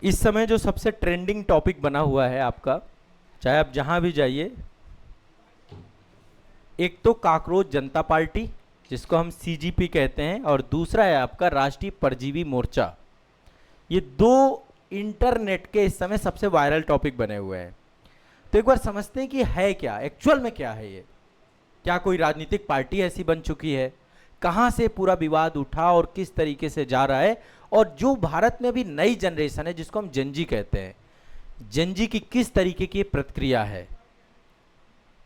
इस समय जो सबसे ट्रेंडिंग टॉपिक बना हुआ है आपका, चाहे आप जहां भी जाइए, एक तो काकरोच जनता पार्टी जिसको हम सीजीपी कहते हैं, और दूसरा है आपका राष्ट्रीय परजीवी मोर्चा। ये दो इंटरनेट के इस समय सबसे वायरल टॉपिक बने हुए हैं। तो एक बार समझते हैं कि है क्या, एक्चुअल में क्या है ये। क्या कोई राजनीतिक पार्टी ऐसी बन चुकी है, कहां से पूरा विवाद उठा और किस तरीके से जा रहा है, और जो भारत में अभी नई जनरेशन है जिसको हम जेनजी कहते हैं, जेनजी की किस तरीके की प्रतिक्रिया है,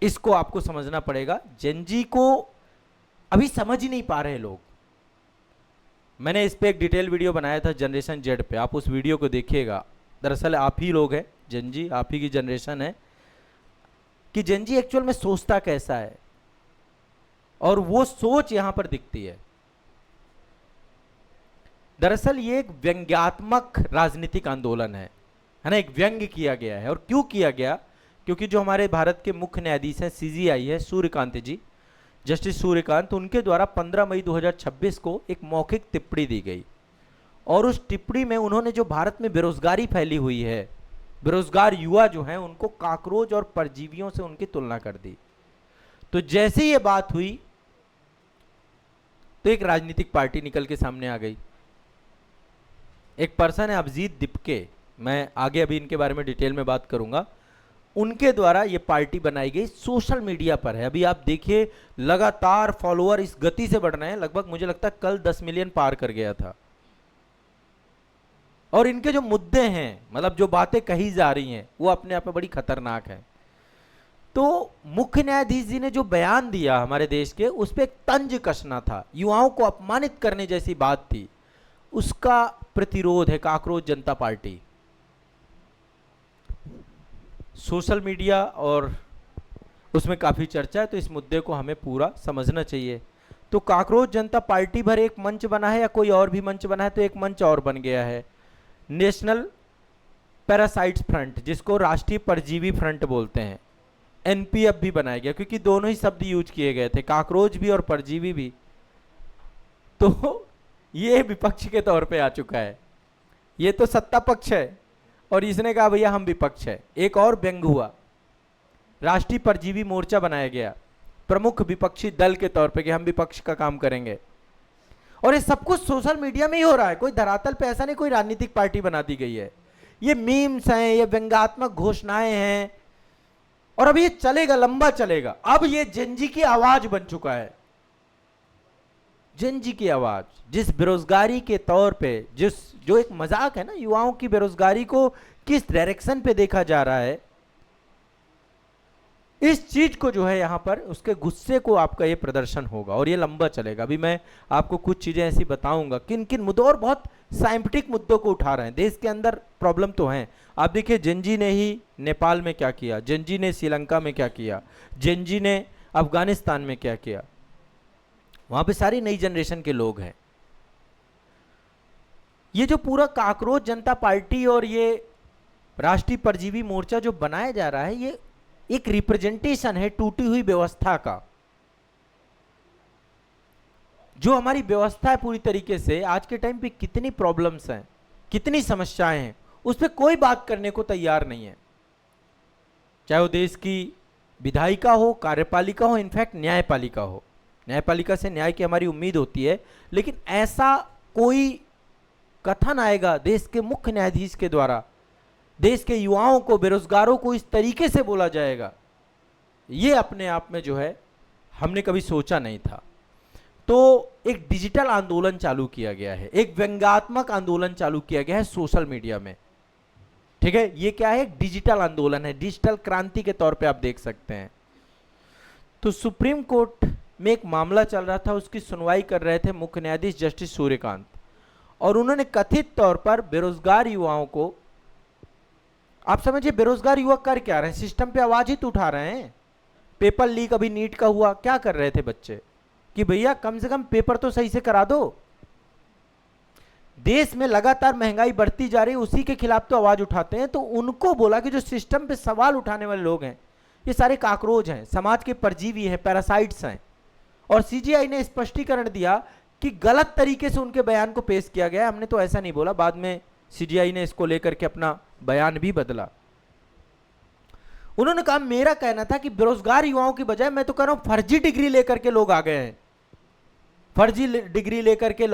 इसको आपको समझना पड़ेगा। जेनजी को अभी समझ ही नहीं पा रहे लोग। मैंने इस पे एक डिटेल वीडियो बनाया था जनरेशन जेड पे, आप उस वीडियो को देखिएगा। दरअसल आप ही लोग हैं जेनजी, आप ही की जनरेशन है कि जेनजी एक्चुअल में सोचता कैसा है, और वो सोच यहां पर दिखती है। दरअसल ये एक व्यंग्यात्मक राजनीतिक आंदोलन है ना, एक व्यंग्य किया गया है। और क्यों किया गया? क्योंकि जो हमारे भारत के मुख्य न्यायाधीश हैं, सीजीआई है सूर्यकांत जी, जस्टिस सूर्यकांत, उनके द्वारा 15 मई 2026 को एक मौखिक टिप्पणी दी गई। और उस टिप्पणी में उन्होंने जो भारत में बेरोजगारी फैली हुई है, बेरोजगार युवा जो हैं, उनको काकरोच और परजीवियों से उनकी तुलना कर दी। तो जैसे ये बात हुई तो एक राजनीतिक पार्टी निकल के सामने आ गई। एक पर्सन है अभिजीत दिपके, मैं आगे अभी इनके बारे में डिटेल में बात करूंगा। उनके द्वारा ये पार्टी बनाई गई, सोशल मीडिया पर है। अभी आप देखिए लगातार फॉलोअर इस गति से बढ़ रहे हैं, लगभग मुझे लगता है कल 10 मिलियन पार कर गया था। और इनके जो मुद्दे हैं, मतलब जो बातें कही जा रही हैं, वो अपने आप में बड़ी खतरनाक है। तो मुख्य न्यायाधीश जी ने जो बयान दिया हमारे देश के, उस पर एक तंज कसना था, युवाओं को अपमानित करने जैसी बात थी। उसका प्रतिरोध है काकरोच जनता पार्टी। सोशल मीडिया और उसमें काफ़ी चर्चा है, तो इस मुद्दे को हमें पूरा समझना चाहिए। तो काकरोच जनता पार्टी भर एक मंच बना है, या कोई और भी मंच बना है, तो एक मंच और बन गया है, नेशनल पैरासाइट्स फ्रंट, जिसको राष्ट्रीय परजीवी फ्रंट बोलते हैं। एनपीएफ भी बनाया गया, क्योंकि दोनों ही शब्द यूज किए गए थे, काकरोच भी और परजीवी भी। तो ये विपक्ष के तौर पे आ चुका है। ये तो सत्ता पक्ष है, और इसने कहा भैया हम विपक्ष है। एक और व्यंग हुआ, राष्ट्रीय परजीवी मोर्चा बनाया गया प्रमुख विपक्षी दल के तौर पे कि हम विपक्ष का काम करेंगे। और ये सब कुछ सोशल मीडिया में ही हो रहा है, कोई धरातल पे ऐसा नहीं कोई राजनीतिक पार्टी बना दी गई है। ये मीम्स हैं, ये व्यंग्यात्मक घोषणाएं हैं, और अब ये चलेगा, लंबा चलेगा। अब ये जेनजी की आवाज बन चुका है। जेनजी की आवाज, जिस बेरोजगारी के तौर पे, जो एक मजाक है ना, युवाओं की बेरोजगारी को किस डायरेक्शन पे देखा जा रहा है, इस चीज को जो है यहां पर उसके गुस्से को आपका ये प्रदर्शन होगा, और ये लंबा चलेगा। अभी मैं आपको कुछ चीजें ऐसी बताऊंगा किन किन मुद्दों, और बहुत साइंटिफिक मुद्दों को उठा रहे हैं। देश के अंदर प्रॉब्लम तो है। आप देखिए जेनजी ने ही नेपाल में क्या किया, जेनजी ने श्रीलंका में क्या किया, जेनजी ने अफगानिस्तान में क्या किया। वहां पे सारी नई जनरेशन के लोग हैं। ये जो पूरा काकरोच जनता पार्टी और ये राष्ट्रीय परजीवी मोर्चा जो बनाया जा रहा है, ये एक रिप्रेजेंटेशन है टूटी हुई व्यवस्था का। जो हमारी व्यवस्था है पूरी तरीके से, आज के टाइम पे कितनी प्रॉब्लम्स हैं, कितनी समस्याएं हैं, उस पर कोई बात करने को तैयार नहीं है। चाहे वो देश की विधायिका हो, कार्यपालिका हो, इनफैक्ट न्यायपालिका हो। न्यायपालिका से न्याय की हमारी उम्मीद होती है, लेकिन ऐसा कोई कथन आएगा देश के मुख्य न्यायाधीश के द्वारा, देश के युवाओं को, बेरोजगारों को इस तरीके से बोला जाएगा, ये अपने आप में जो है हमने कभी सोचा नहीं था। तो एक डिजिटल आंदोलन चालू किया गया है, एक व्यंग्यात्मक आंदोलन चालू किया गया है सोशल मीडिया में। ठीक है, ये क्या है? डिजिटल आंदोलन है, डिजिटल क्रांति के तौर पे आप देख सकते हैं। तो सुप्रीम कोर्ट में एक मामला चल रहा था, उसकी सुनवाई कर रहे थे मुख्य न्यायाधीश जस्टिस सूर्यकांत, और उन्होंने कथित तौर पर बेरोजगार युवाओं को, आप समझिए बेरोजगार युवा कर क्या रहे हैं, सिस्टम पे आवाज ही तो उठा रहे हैं। पेपर लीक अभी नीट का हुआ, क्या कर रहे थे बच्चे कि भैया कम से कम पेपर तो सही से करा दो। देश में लगातार महंगाई बढ़ती जा रही है, उसी के खिलाफ तो आवाज उठाते हैं। तो उनको बोला कि जो सिस्टम पे सवाल उठाने वाले लोग हैं, ये सारे काकरोच हैं, समाज के परजीवी हैं, पैरासाइट्स हैं। और सीजीआई ने स्पष्टीकरण दिया कि गलत तरीके से उनके बयान को पेश किया गया। हमने तो ऐसा नहीं बोला, बाद में सीजीआई ने इसको लेकर के अपना बयान भी बदला। उन्होंने कहा मेरा कहना था कि बेरोजगार युवाओं की बजाय मैं तो कह रहा हूं फर्जी डिग्री लेकर के लोग आ गए हैं, फर्जी डिग्री लेकर के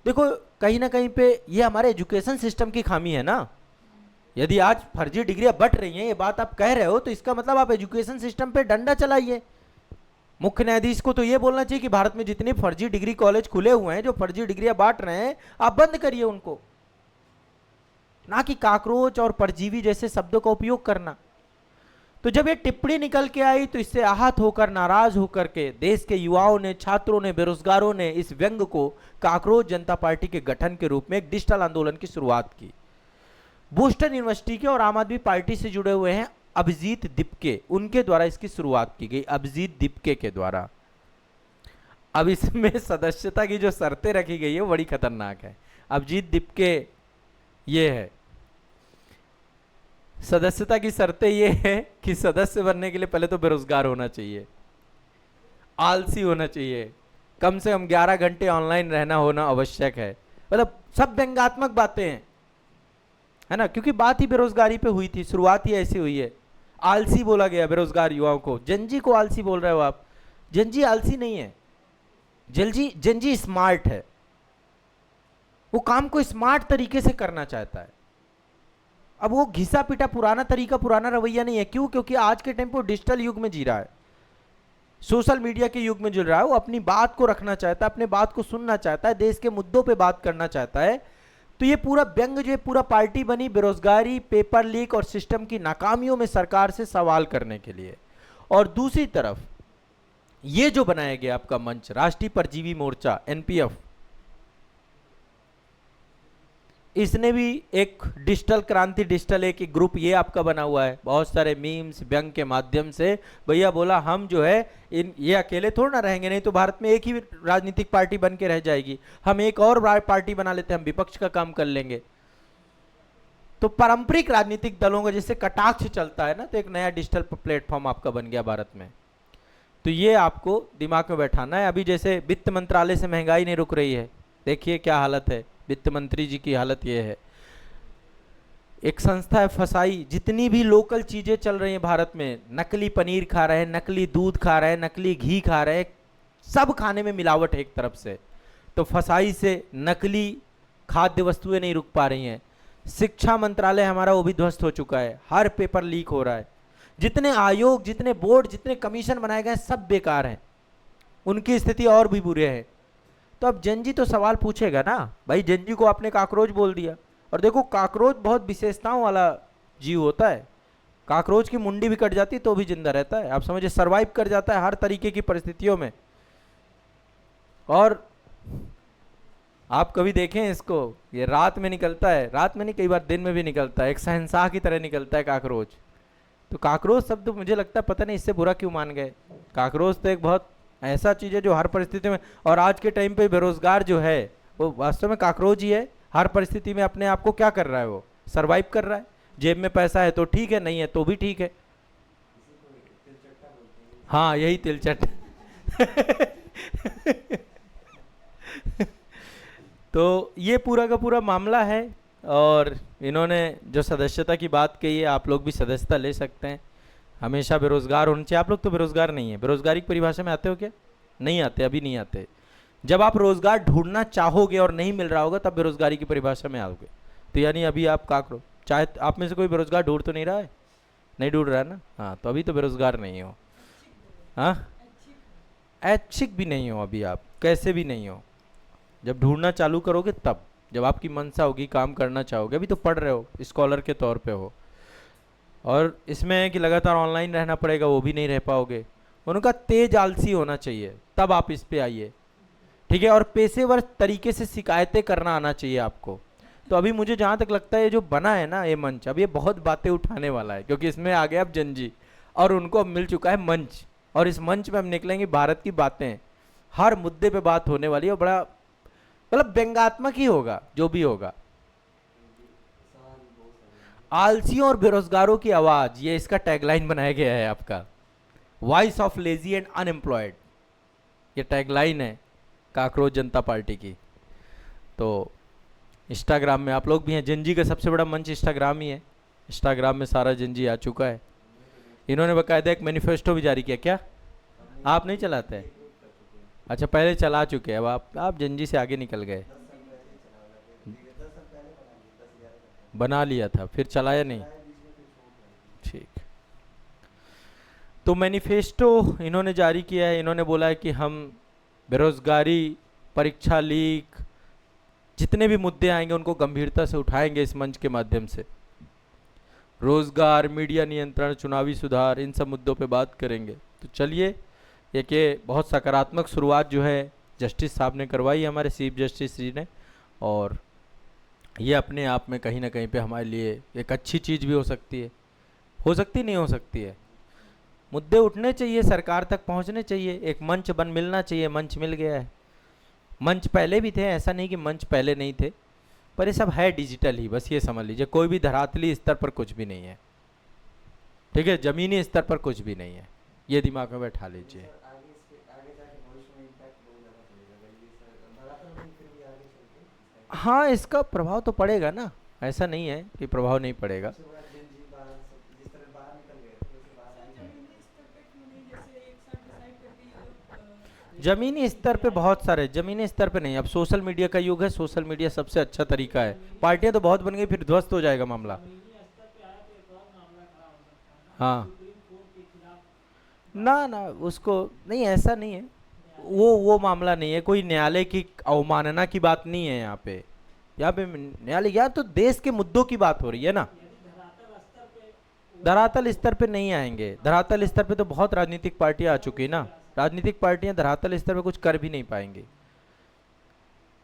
देखो कहीं ना कहीं पे ये हमारे एजुकेशन सिस्टम की खामी है ना। यदि आज फर्जी डिग्रियां बट रही हैं, ये बात आप कह रहे हो, तो इसका मतलब आप एजुकेशन सिस्टम पे डंडा चलाइए। मुख्य न्यायाधीश को तो ये बोलना चाहिए कि भारत में जितने फर्जी डिग्री कॉलेज खुले हुए हैं, जो फर्जी डिग्रियां बांट रहे हैं, आप बंद करिए उनको, ना कि काकरोच और परजीवी जैसे शब्दों का उपयोग करना। तो जब ये टिप्पणी निकल के आई तो इससे आहत होकर, नाराज होकर के देश के युवाओं ने, छात्रों ने, बेरोजगारों ने इस व्यंग को काकरोच जनता पार्टी के गठन के रूप में एक डिजिटल आंदोलन की शुरुआत की। बोस्टन यूनिवर्सिटी के और आम आदमी पार्टी से जुड़े हुए हैं अभिजीत दीपके, उनके द्वारा इसकी शुरुआत की गई, अभिजीत दीपके के द्वारा। अब इसमें सदस्यता की जो शर्तें रखी गई है वो बड़ी खतरनाक है। अभिजीत दीपके ये है, सदस्यता की शर्तें ये है कि सदस्य बनने के लिए पहले तो बेरोजगार होना चाहिए, आलसी होना चाहिए, कम से कम 11 घंटे ऑनलाइन रहना होना आवश्यक है। मतलब सब व्यंग्यात्मक बातें हैं, है ना, क्योंकि बात ही बेरोजगारी पे हुई थी, शुरुआत ही ऐसी हुई है। आलसी बोला गया बेरोजगार युवाओं को, जनजी को आलसी बोल रहे हो आप। जनजी आलसी नहीं है, जनजी स्मार्ट है, वो काम को स्मार्ट तरीके से करना चाहता है। अब वो घिसा पिटा पुराना तरीका, पुराना रवैया नहीं है। क्यों? क्योंकि आज के टाइम पे डिजिटल युग में जी रहा है, सोशल मीडिया के युग में जी रहा है। वो अपनी बात को रखना चाहता है, अपने बात को सुनना चाहता है, देश के मुद्दों पे बात करना चाहता है। तो ये पूरा व्यंग जो है, पूरा पार्टी बनी बेरोजगारी, पेपर लीक और सिस्टम की नाकामियों में सरकार से सवाल करने के लिए। और दूसरी तरफ ये जो बनाया गया आपका मंच, राष्ट्रीय परजीवी मोर्चा एनपीएफ, इसने भी एक डिजिटल क्रांति, डिजिटल एक ग्रुप ये आपका बना हुआ है, बहुत सारे मीम्स व्यंग के माध्यम से। भैया बोला हम जो है ये अकेले थोड़ा ना रहेंगे, नहीं तो भारत में एक ही राजनीतिक पार्टी बन के रह जाएगी, हम एक और पार्टी बना लेते हैं, हम विपक्ष का काम कर लेंगे। तो पारंपरिक राजनीतिक दलों का जैसे कटाक्ष चलता है ना, तो एक नया डिजिटल प्लेटफॉर्म आपका बन गया भारत में। तो ये आपको दिमाग में बैठाना है। अभी जैसे वित्त मंत्रालय से महंगाई नहीं रुक रही है, देखिए क्या हालत है, वित्त मंत्री जी की हालत ये है। एक संस्था है फसाई, जितनी भी लोकल चीजें चल रही हैं भारत में, नकली पनीर खा रहे हैं, नकली दूध खा रहे हैं, नकली घी खा रहे हैं, सब खाने में मिलावट है एक तरफ से। तो फसाई से नकली खाद्य वस्तुएं नहीं रुक पा रही हैं। शिक्षा मंत्रालय हमारा वो भी ध्वस्त हो चुका है, हर पेपर लीक हो रहा है। जितने आयोग, जितने बोर्ड, जितने कमीशन बनाए गए सब बेकार हैं, उनकी स्थिति और भी बुरे है। तो अब जनजी तो सवाल पूछेगा ना, भाई जनजी को आपने काकरोच बोल दिया। और देखो काकरोच बहुत विशेषताओं वाला जीव होता है, काकरोच की मुंडी भी कट जाती तो भी जिंदा रहता है, आप समझिए, सरवाइव कर जाता है हर तरीके की परिस्थितियों में। और आप कभी देखें इसको, ये रात में निकलता है, रात में नहीं कई बार दिन में भी निकलता है, एक शहंशाह की तरह निकलता है काकरोच। तो काकरोच शब्द मुझे लगता है पता नहीं इससे बुरा क्यों मान गए। काकरोच तो एक बहुत ऐसा चीज है जो हर परिस्थिति में, और आज के टाइम पे बेरोजगार जो है वो वास्तव में काकरोच ही है। हर परिस्थिति में अपने आप को क्या कर रहा है, वो सरवाइव कर रहा है। जेब में पैसा है तो ठीक है, नहीं है तो भी ठीक है। हाँ यही तिलचट तो ये पूरा का पूरा मामला है। और इन्होंने जो सदस्यता की बात कही है, आप लोग भी सदस्यता ले सकते हैं, हमेशा बेरोजगार होने चाहिए। आप लोग तो बेरोजगार नहीं है, बेरोजगारी की परिभाषा में आते हो क्या? नहीं आते, अभी नहीं आते। जब आप रोजगार ढूंढना चाहोगे और नहीं मिल रहा होगा तब बेरोजगारी की परिभाषा में आओगे। तो यानी अभी आप काकरो, चाहे आप में से कोई बेरोजगार ढूंढ तो नहीं रहा है, नहीं ढूंढ रहा है ना, हाँ, तो अभी तो बेरोजगार नहीं हो। हाँ, ऐच्छिक भी नहीं हो अभी, आप कैसे भी नहीं हो। जब ढूंढना चालू करोगे तब, जब आपकी मनसा होगी, काम करना चाहोगे। अभी तो पढ़ रहे हो, स्कॉलर के तौर पे हो, और इसमें है कि लगातार ऑनलाइन रहना पड़ेगा, वो भी नहीं रह पाओगे। उनका तेज आलसी होना चाहिए, तब आप इस पे आइए, ठीक है। और पेशेवर तरीके से शिकायतें करना आना चाहिए आपको। तो अभी मुझे जहाँ तक लगता है ये जो बना है ना ये मंच, अब ये बहुत बातें उठाने वाला है, क्योंकि इसमें आ गया अब जनजी, और उनको अब मिल चुका है मंच, और इस मंच में हम निकलेंगे, भारत की बातें, हर मुद्दे पे बात होने वाली है, और बड़ा मतलब व्यंग्यात्मक ही होगा जो भी होगा। आलसियों और बेरोजगारों की आवाज, ये इसका टैगलाइन बनाया गया है आपका, voice of lazy and unemployed, ये टैगलाइन है काकरोच जनता पार्टी की। तो इंस्टाग्राम में आप लोग भी हैं। जेनजी का सबसे बड़ा मंच इंस्टाग्राम ही है। इंस्टाग्राम में सारा जेनजी आ चुका है। इन्होंने बाकायदा एक मैनिफेस्टो भी जारी किया। क्या आप नहीं चलाते हैं? अच्छा, पहले चला चुके हैं। अब आप जेनजी से आगे निकल गए। बना लिया था फिर चलाया नहीं। ठीक। तो मैनिफेस्टो इन्होंने जारी किया है। इन्होंने बोला है कि हम बेरोजगारी, परीक्षा लीक, जितने भी मुद्दे आएंगे उनको गंभीरता से उठाएंगे इस मंच के माध्यम से। रोजगार, मीडिया नियंत्रण, चुनावी सुधार, इन सब मुद्दों पे बात करेंगे। तो चलिए, एक ये बहुत सकारात्मक शुरुआत जो है जस्टिस साहब ने करवाई, हमारे चीफ जस्टिस जी ने, और ये अपने आप में कहीं ना कहीं पे हमारे लिए एक अच्छी चीज़ भी हो सकती है। हो सकती नहीं हो सकती है। मुद्दे उठने चाहिए, सरकार तक पहुंचने चाहिए, एक मंच मिलना चाहिए। मंच मिल गया है। मंच पहले भी थे, ऐसा नहीं कि मंच पहले नहीं थे, पर ये सब है डिजिटल ही, बस ये समझ लीजिए। कोई भी धरातली स्तर पर कुछ भी नहीं है, ठीक है, ज़मीनी स्तर पर कुछ भी नहीं है, ये दिमाग में बैठा लीजिए। हाँ, इसका प्रभाव तो पड़ेगा ना, ऐसा नहीं है कि प्रभाव नहीं पड़ेगा। जमीनी स्तर पे बहुत सारे, जमीनी स्तर पे नहीं। अब सोशल मीडिया का युग है, सोशल मीडिया सबसे अच्छा तरीका है। पार्टियां तो बहुत बन गई, फिर ध्वस्त हो जाएगा मामला। हाँ, ना ना, उसको नहीं, ऐसा नहीं है। वो मामला नहीं है, कोई न्यायालय की अवमानना की बात नहीं है यहाँ पे। यहाँ पे न्यायालय, यहाँ तो देश के मुद्दों की बात हो रही है ना। धरातल स्तर पे नहीं आएंगे। धरातल स्तर पे तो बहुत राजनीतिक पार्टियां आ चुकी है ना। राजनीतिक पार्टियां धरातल स्तर पे कुछ कर भी नहीं पाएंगी,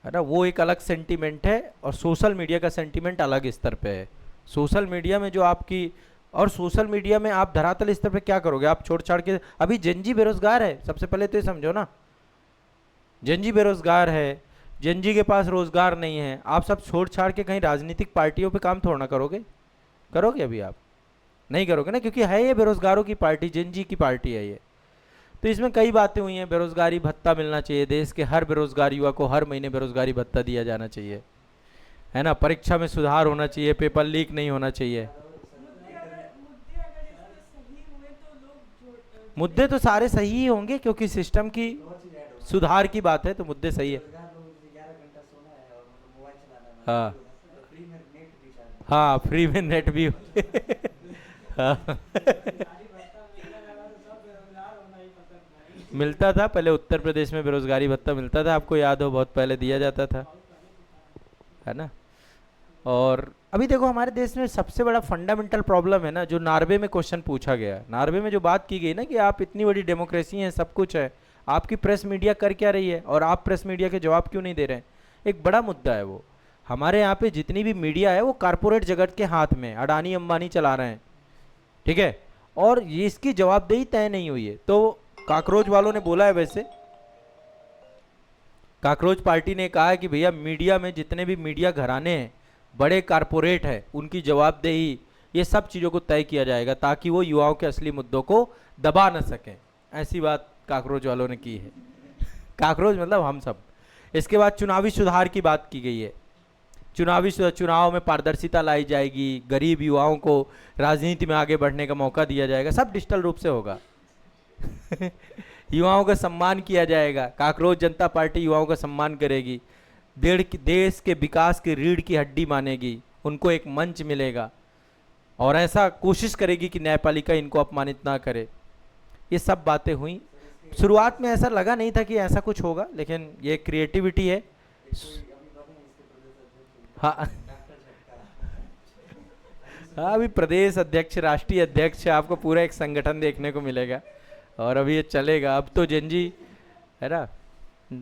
है ना। वो एक अलग सेंटीमेंट है, और सोशल मीडिया का सेंटीमेंट अलग स्तर पे है। सोशल मीडिया में जो आपकी, और सोशल मीडिया में आप धरातल स्तर पे क्या करोगे? आप छोड़ छाड़ के, अभी जेनजी बेरोजगार है, सबसे पहले तो ये समझो ना। जेनजी बेरोजगार है, जेनजी के पास रोजगार नहीं है। आप सब छोड़ छाड़ के कहीं राजनीतिक पार्टियों पे काम थोड़ा ना करोगे? करोगे? अभी आप नहीं करोगे ना, क्योंकि है ये बेरोजगारों की पार्टी, जेनजी की पार्टी है ये। तो इसमें कई बातें हुई हैं। बेरोजगारी भत्ता मिलना चाहिए, देश के हर बेरोजगार युवा को हर महीने बेरोजगारी भत्ता दिया जाना चाहिए, है ना। परीक्षा में सुधार होना चाहिए, पेपर लीक नहीं होना चाहिए। मुद्दे तो सारे सही ही होंगे, क्योंकि सिस्टम की सुधार की बात है, तो मुद्दे सही है। हाँ हाँ, फ्री में नेट भी हाँ मिलता था पहले, उत्तर प्रदेश में बेरोजगारी भत्ता मिलता था, आपको याद हो, बहुत पहले दिया जाता था, है ना। और अभी देखो, हमारे देश में सबसे बड़ा फंडामेंटल प्रॉब्लम है ना, जो नार्वे में क्वेश्चन पूछा गया, नार्वे में जो बात की गई ना, कि आप इतनी बड़ी डेमोक्रेसी है, सब कुछ है, आपकी प्रेस मीडिया कर क्या रही है, और आप प्रेस मीडिया के जवाब क्यों नहीं दे रहे हैं? एक बड़ा मुद्दा है वो। हमारे यहाँ पे जितनी भी मीडिया है वो कारपोरेट जगत के हाथ में, अडानी अंबानी चला रहे हैं, ठीक है, और ये इसकी जवाबदेही तय नहीं हुई है। तो काकरोच वालों ने बोला है, वैसे काकरोच पार्टी ने कहा है कि भैया, मीडिया में जितने भी मीडिया घराने हैं, बड़े कारपोरेट है, उनकी जवाबदेही, ये सब चीज़ों को तय किया जाएगा, ताकि वो युवाओं के असली मुद्दों को दबा न सकें। ऐसी बात काकरोच वालों ने की है। काकरोच मतलब हम सब। इसके बाद चुनावी सुधार की बात की गई है। चुनाव में पारदर्शिता लाई जाएगी, गरीब युवाओं को राजनीति में आगे बढ़ने का मौका दिया जाएगा, सब डिजिटल रूप से होगा। युवाओं का सम्मान किया जाएगा। काकरोच जनता पार्टी युवाओं का सम्मान करेगी, देश के विकास की रीढ़ की हड्डी मानेगी, उनको एक मंच मिलेगा, और ऐसा कोशिश करेगी कि न्यायपालिका इनको अपमानित ना करे। ये सब बातें हुई। शुरुआत में ऐसा लगा नहीं था कि ऐसा कुछ होगा, लेकिन ये क्रिएटिविटी है। हाँ हाँ, अभी प्रदेश अध्यक्ष, राष्ट्रीय अध्यक्ष, आपको पूरा एक संगठन देखने को मिलेगा, और अभी ये चलेगा। अब तो जेनजी, है ना,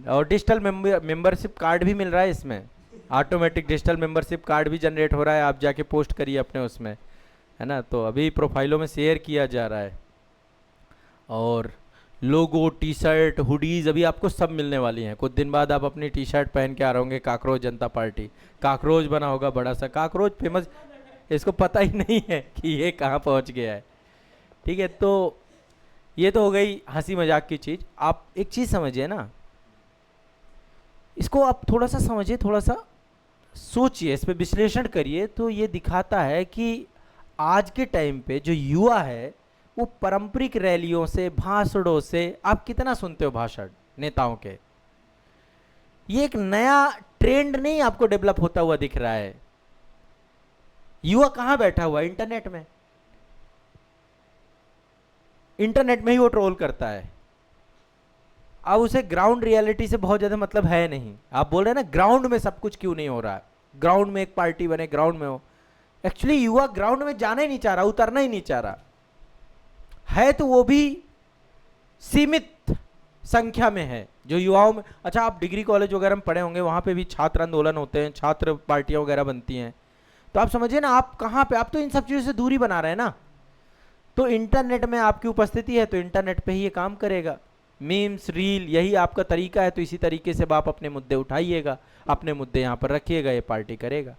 और डिजिटल मेंबरशिप कार्ड भी मिल रहा है इसमें, ऑटोमेटिक डिजिटल मेंबरशिप कार्ड भी जनरेट हो रहा है, आप जाके पोस्ट करिए अपने उसमें, है ना। तो अभी प्रोफाइलों में शेयर किया जा रहा है, और लोगो, टी शर्ट, हुडीज अभी आपको सब मिलने वाली हैं। कुछ दिन बाद आप अपनी टी शर्ट पहन के आ रहे होंगे, काकरोच जनता पार्टी, काकरोच बना होगा बड़ा सा, काकरोच फेमस, इसको पता ही नहीं है कि ये कहाँ पहुँच गया है, ठीक है। तो ये तो हो गई हंसी मजाक की चीज़। आप एक चीज़ समझिए ना, इसको आप थोड़ा सा समझिए, थोड़ा सा सोचिए, इस पे विश्लेषण करिए, तो ये दिखाता है कि आज के टाइम पे जो युवा है वो पारंपरिक रैलियों से, भाषणों से, आप कितना सुनते हो भाषण नेताओं के, ये एक नया ट्रेंड नहीं आपको डेवलप होता हुआ दिख रहा है। युवा कहां बैठा हुआ है? इंटरनेट में। इंटरनेट में ही वो ट्रोल करता है। अब उसे ग्राउंड रियलिटी से बहुत ज्यादा मतलब है नहीं। आप बोल रहे हैं ना ग्राउंड में सब कुछ क्यों नहीं हो रहा है, ग्राउंड में एक पार्टी बने, ग्राउंड में हो। एक्चुअली युवा ग्राउंड में जाना ही नहीं चाह रहा, उतरना ही नहीं चाह रहा है, तो वो भी सीमित संख्या में है जो युवाओं में। अच्छा, आप डिग्री कॉलेज वगैरह में पढ़े होंगे, वहां पे भी छात्र आंदोलन होते हैं, छात्र पार्टियां वगैरह बनती हैं, तो आप समझिए ना आप कहां पे, आप तो इन सब चीजों से दूरी बना रहे हैं ना। तो इंटरनेट में आपकी उपस्थिति है तो इंटरनेट पे ही ये काम करेगा। मीम्स, रील, यही आपका तरीका है, तो इसी तरीके से आप अपने मुद्दे उठाइएगा, अपने मुद्दे यहाँ पर रखिएगा, ये पार्टी करेगा।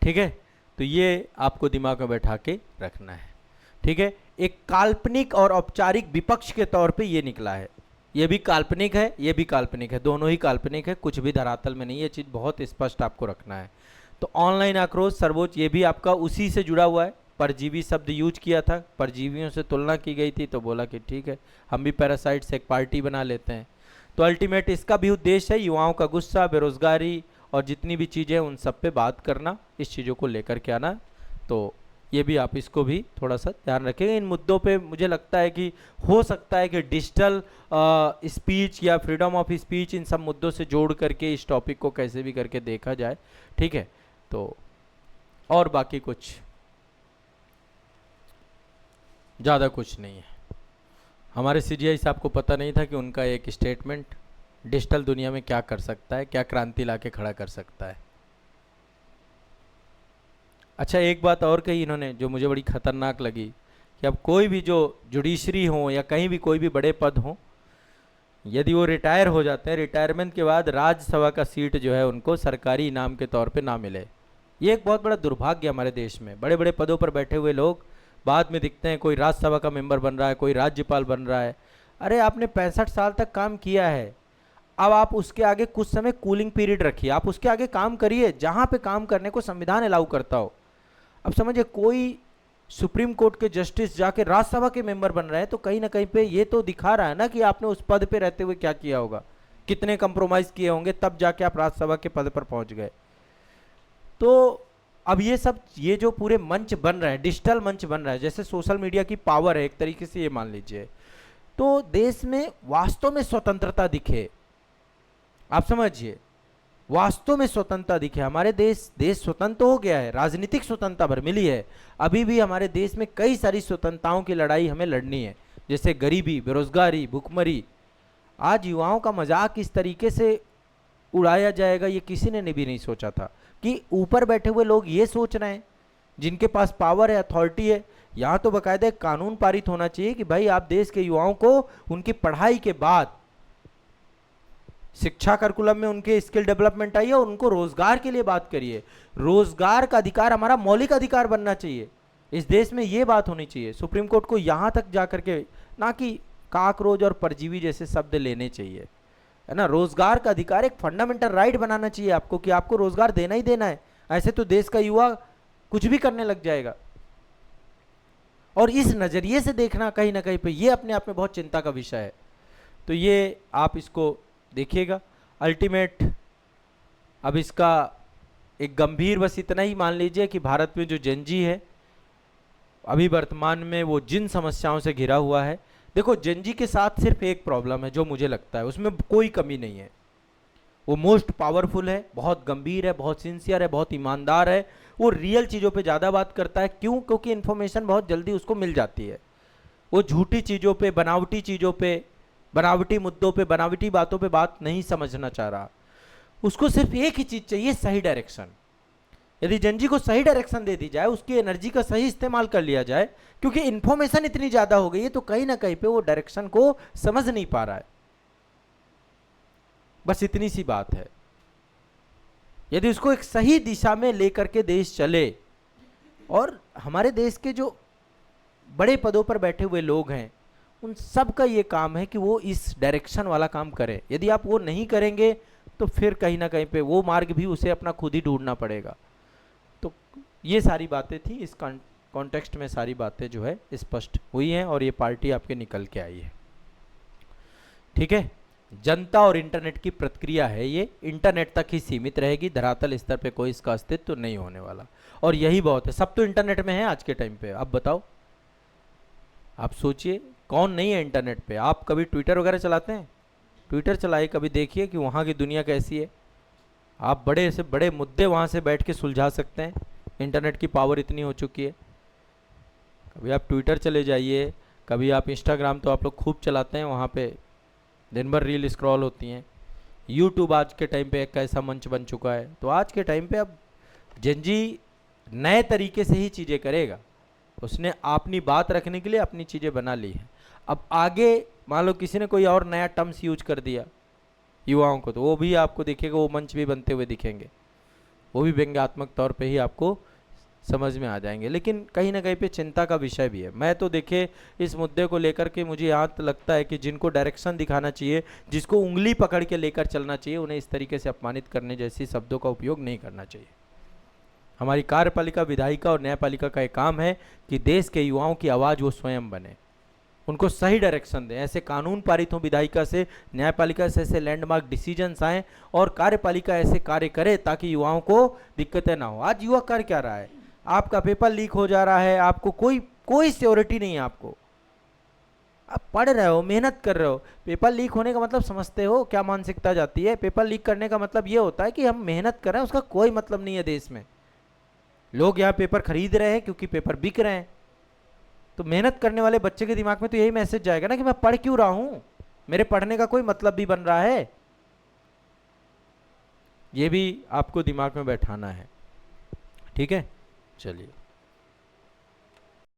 ठीक है, तो ये आपको दिमाग में बैठा के रखना है। ठीक है, एक काल्पनिक और औपचारिक विपक्ष के तौर पे ये निकला है। ये भी काल्पनिक है, ये भी काल्पनिक है, दोनों ही काल्पनिक है, कुछ भी धरातल में नहीं। ये चीज़ बहुत स्पष्ट आपको रखना है। तो ऑनलाइन आक्रोश सर्वोच्च, ये भी आपका उसी से जुड़ा हुआ है। परजीवी शब्द यूज किया था, परजीवियों से तुलना की गई थी, तो बोला कि ठीक है हम भी पैरासाइट से एक पार्टी बना लेते हैं। तो अल्टीमेट इसका भी उद्देश्य है युवाओं का गुस्सा, बेरोजगारी और जितनी भी चीज़ें उन सब पे बात करना, इस चीज़ों को लेकर के आना। तो ये भी आप इसको भी थोड़ा सा ध्यान रखेंगे। इन मुद्दों पे मुझे लगता है कि हो सकता है कि डिजिटल स्पीच या फ्रीडम ऑफ स्पीच, इन सब मुद्दों से जोड़ करके इस टॉपिक को कैसे भी करके देखा जाए। ठीक है, तो और बाकी कुछ ज़्यादा कुछ नहीं है। हमारे सीजीआई साहब को पता नहीं था कि उनका एक स्टेटमेंट डिजिटल दुनिया में क्या कर सकता है, क्या क्रांति ला के खड़ा कर सकता है। अच्छा, एक बात और कही इन्होंने जो मुझे बड़ी खतरनाक लगी कि अब कोई भी जो जुडिशरी हो या कहीं भी कोई भी बड़े पद हो, यदि वो रिटायर हो जाते हैं, रिटायरमेंट के बाद राज्यसभा का सीट जो है उनको सरकारी इनाम के तौर पे ना मिले। ये एक बहुत बड़ा दुर्भाग्य हमारे देश में। बड़े बड़े पदों पर बैठे हुए लोग बाद में दिखते हैं, कोई राज्यसभा का मेंबर बन रहा है, कोई राज्यपाल बन रहा है। अरे आपने 65 साल तक काम किया है, अब आप उसके आगे कुछ समय कूलिंग पीरियड रखिए, आप उसके आगे काम करिए जहाँ पे काम करने को संविधान अलाउ करता हो। अब समझिए कोई सुप्रीम कोर्ट के जस्टिस जाके राज्यसभा के मेंबर बन रहे हैं, तो कहीं ना कहीं पे ये तो दिखा रहा है ना कि आपने उस पद पे रहते हुए क्या किया होगा, कितने कंप्रोमाइज किए होंगे, तब जाके आप राज्यसभा के पद पर पहुंच गए। तो अब ये सब, ये जो पूरे मंच बन रहे हैं, डिजिटल मंच बन रहा है, जैसे सोशल मीडिया की पावर है एक तरीके से, ये मान लीजिए, तो देश में वास्तव में स्वतंत्रता दिखे, आप समझिए वास्तव में स्वतंत्रता दिखे। हमारे देश स्वतंत्र हो गया है, राजनीतिक स्वतंत्रता भर मिली है, अभी भी हमारे देश में कई सारी स्वतंत्रताओं की लड़ाई हमें लड़नी है, जैसे गरीबी, बेरोजगारी, भुखमरी। आज युवाओं का मजाक इस तरीके से उड़ाया जाएगा, ये किसी ने भी नहीं सोचा था कि ऊपर बैठे हुए लोग ये सोच रहे हैं, जिनके पास पावर है, अथॉरिटी है। यहाँ तो बाकायदा एक कानून पारित होना चाहिए कि भाई आप देश के युवाओं को उनकी पढ़ाई के बाद शिक्षा करिकुलम में उनके स्किल डेवलपमेंट आइए और उनको रोजगार के लिए बात करिए। रोजगार का अधिकार हमारा मौलिक अधिकार बनना चाहिए इस देश में, ये बात होनी चाहिए। सुप्रीम कोर्ट को यहां तक जाकर के ना कि काकरोच और परजीवी जैसे शब्द लेने चाहिए, है ना। रोजगार का अधिकार एक फंडामेंटल राइट बनाना चाहिए आपको कि आपको रोजगार देना ही देना है, ऐसे तो देश का युवा कुछ भी करने लग जाएगा। और इस नजरिए से देखना कहीं ना कहीं पे ये अपने आप में बहुत चिंता का विषय है। तो ये आप इसको देखिएगा। अल्टीमेट अब इसका एक गंभीर, बस इतना ही मान लीजिए कि भारत में जो जेनजी है अभी वर्तमान में वो जिन समस्याओं से घिरा हुआ है। देखो जेनजी के साथ सिर्फ एक प्रॉब्लम है जो मुझे लगता है, उसमें कोई कमी नहीं है, वो मोस्ट पावरफुल है, बहुत गंभीर है, बहुत सिंसियर है, बहुत ईमानदार है, वो रियल चीज़ों पे ज़्यादा बात करता है। क्यों? क्योंकि इन्फॉर्मेशन बहुत जल्दी उसको मिल जाती है। वो झूठी चीज़ों पे, बनावटी चीज़ों पे, बनावटी मुद्दों पे, बनावटी बातों पे बात नहीं समझना चाह रहा। उसको सिर्फ एक ही चीज़ चाहिए, सही डायरेक्शन। यदि जेनजी को सही डायरेक्शन दे दी जाए, उसकी एनर्जी का सही इस्तेमाल कर लिया जाए, क्योंकि इन्फॉर्मेशन इतनी ज़्यादा हो गई है तो कहीं ना कहीं पे वो डायरेक्शन को समझ नहीं पा रहा है। बस इतनी सी बात है। यदि उसको एक सही दिशा में लेकर के देश चले, और हमारे देश के जो बड़े पदों पर बैठे हुए लोग हैं उन सब का ये काम है कि वो इस डायरेक्शन वाला काम करें। यदि आप वो नहीं करेंगे तो फिर कहीं ना कहीं पे वो मार्ग भी उसे अपना खुद ही ढूंढना पड़ेगा। तो ये सारी बातें थी, इस कॉन्टेक्स्ट में सारी बातें जो है स्पष्ट हुई हैं और ये पार्टी आपके निकल के आई है। ठीक है, जनता और इंटरनेट की प्रतिक्रिया है, ये इंटरनेट तक ही सीमित रहेगी, धरातल स्तर पे कोई इसका अस्तित्व नहीं होने वाला। और यही बहुत है, सब तो इंटरनेट में है आज के टाइम पे। अब बताओ, आप सोचिए कौन नहीं है इंटरनेट पे। आप कभी ट्विटर वगैरह चलाते हैं? ट्विटर चलाइए, कभी देखिए कि वहाँ की दुनिया कैसी है। आप बड़े से बड़े मुद्दे वहाँ से बैठ के सुलझा सकते हैं, इंटरनेट की पावर इतनी हो चुकी है। कभी आप ट्विटर चले जाइए, कभी आप इंस्टाग्राम तो आप लोग खूब चलाते हैं, वहाँ पे दिन भर रील स्क्रॉल होती हैं। यूट्यूब आज के टाइम पे एक ऐसा मंच बन चुका है। तो आज के टाइम पे अब जेनजी नए तरीके से ही चीज़ें करेगा, उसने अपनी बात रखने के लिए अपनी चीज़ें बना ली हैं। अब आगे मान लो किसी ने कोई और नया टर्म्स यूज कर दिया युवाओं को, तो वो भी आपको दिखेगा, वो मंच भी बनते हुए दिखेंगे, वो भी व्यंग्यात्मक तौर पे ही आपको समझ में आ जाएंगे। लेकिन कहीं ना कहीं पे चिंता का विषय भी है। मैं तो देखिए इस मुद्दे को लेकर के मुझे यहाँ तो लगता है कि जिनको डायरेक्शन दिखाना चाहिए, जिसको उंगली पकड़ के लेकर चलना चाहिए, उन्हें इस तरीके से अपमानित करने जैसी शब्दों का उपयोग नहीं करना चाहिए। हमारी कार्यपालिका, विधायिका और न्यायपालिका का एक काम है कि देश के युवाओं की आवाज़ वो स्वयं बने, उनको सही डायरेक्शन दें, ऐसे कानून पारित हों विधायिका से, न्यायपालिका से ऐसे लैंडमार्क डिसीजंस आएँ और कार्यपालिका ऐसे कार्य करे ताकि युवाओं को दिक्कतें ना हो। आज युवा कर क्या रहा है, आपका पेपर लीक हो जा रहा है, आपको कोई सिक्योरिटी नहीं है। आपको, आप पढ़ रहे हो, मेहनत कर रहे हो, पेपर लीक होने का मतलब समझते हो क्या मानसिकता जाती है? पेपर लीक करने का मतलब ये होता है कि हम मेहनत कर रहे हैं, उसका कोई मतलब नहीं है देश में। लोग यहाँ पेपर खरीद रहे हैं क्योंकि पेपर बिक रहे हैं। तो मेहनत करने वाले बच्चे के दिमाग में तो यही मैसेज जाएगा ना कि मैं पढ़ क्यों रहा हूं, मेरे पढ़ने का कोई मतलब भी बन रहा है। ये भी आपको दिमाग में बैठाना है। ठीक है, चलिए।